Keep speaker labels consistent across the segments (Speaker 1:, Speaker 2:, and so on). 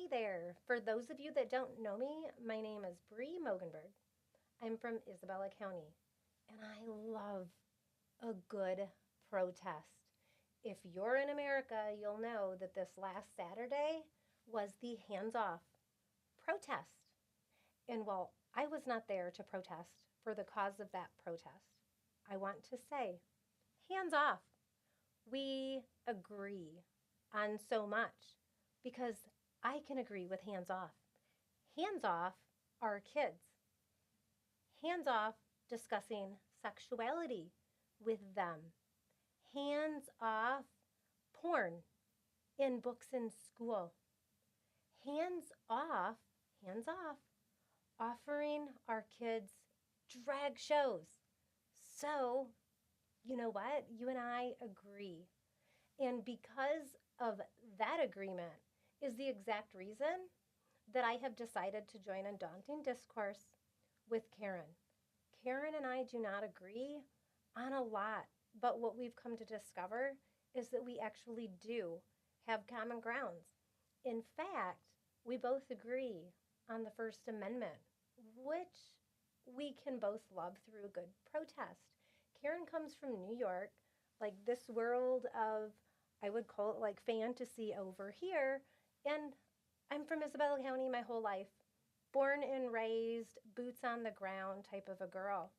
Speaker 1: there. For those of you that don't know me, my name is Bree Mogenberg. I'm from Isabella County, and I love a good protest. If you're in America, you'll know that this last Saturday was the hands off protest. And while I was not there to protest for the cause of that protest, I want to say, hands off. We agree on so much because I can agree with hands off. Hands off are kids. Hands off discussing sexuality with them. Hands off porn in books in school. Hands off, offering our kids drag shows. So, you know what? You and I agree. And because of that agreement is the exact reason that I have decided to join a Daunting Discourse with Karen. Karen and I do not agree on a lot, but what we've come to discover is that we actually do have common grounds. In fact, we both agree on the First Amendment, which we can both love through a good protest. Karen comes from New York, like this world of, I would call it like fantasy over here, and I'm from Isabella County my whole life. Born and raised, boots on the ground type of a girl.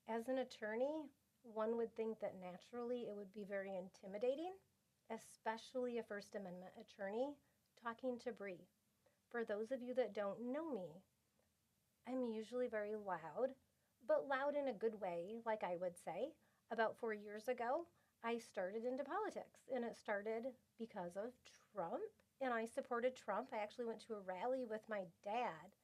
Speaker 1: As an attorney, one would think that naturally it would be very intimidating, especially a First Amendment attorney talking to Bree. For those of you that don't know me, I'm usually very loud, but loud in a good way, like I would say. About 4 years ago, I started into politics, and it started because of Trump, and I supported Trump. I actually went to a rally with my dad.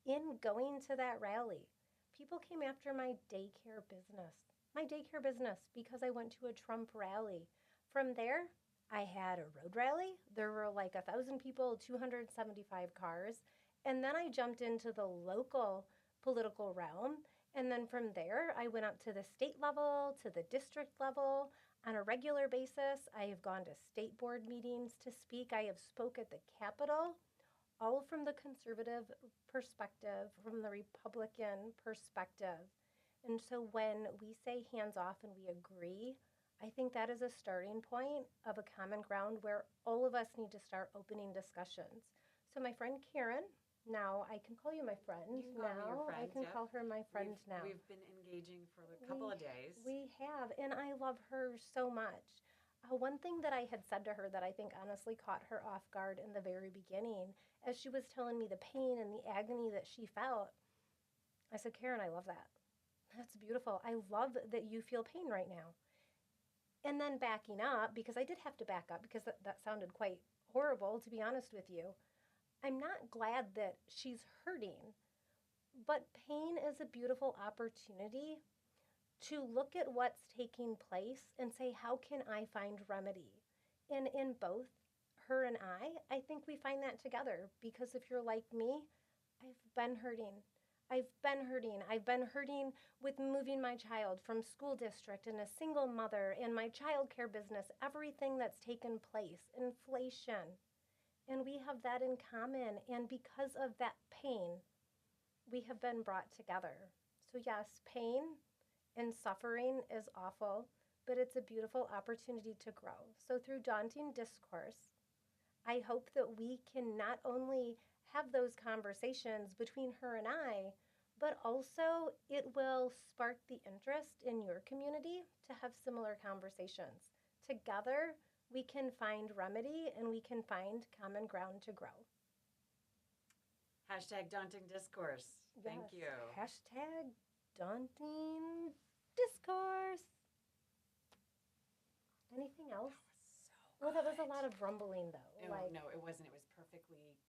Speaker 1: In going to that rally, people came after my daycare business, because I went to a Trump rally. From there, I had a road rally. There were like 1,000 people, 275 cars. And then I jumped into the local political realm. And then from there, I went up to the state level, to the district level. On a regular basis, I have gone to state board meetings to speak. I have spoke at the Capitol, all from the conservative perspective, from the Republican perspective. And so when we say hands off and we agree, I think that is a starting point of a common ground where all of us need to start opening discussions. So my friend Karen, now I can call you my friend.
Speaker 2: You can call me your friend,
Speaker 1: I can
Speaker 2: yep.
Speaker 1: call her my friend now.
Speaker 2: We've been engaging for a couple of days.
Speaker 1: We have, and I love her so much. One thing that I had said to her that I think honestly caught her off guard in the very beginning, as she was telling me the pain and the agony that she felt, I said, Karen, I love that. That's beautiful. I love that you feel pain right now. And then backing up, because I did have to back up because that sounded quite horrible, to be honest with you. I'm not glad that she's hurting, but pain is a beautiful opportunity to look at what's taking place and say, how can I find remedy? And in both her and I think we find that together, because if you're like me, I've been hurting. I've been hurting with moving my child from school district and a single mother and my child care business, everything that's taken place, inflation. And we have that in common. And because of that pain, we have been brought together. So yes, pain and suffering is awful, but it's a beautiful opportunity to grow. So through Daunting Discourse, I hope that we can not only have those conversations between her and I, but also it will spark the interest in your community to have similar conversations. Together, we can find remedy and we can find common ground to grow.
Speaker 2: Hashtag Daunting Discourse.
Speaker 1: Yes.
Speaker 2: Thank you.
Speaker 1: Hashtag Daunting Discourse. Anything else?
Speaker 2: So
Speaker 1: Well, that was a
Speaker 2: good.
Speaker 1: lot of rumbling, though.
Speaker 2: No, it wasn't. It was perfectly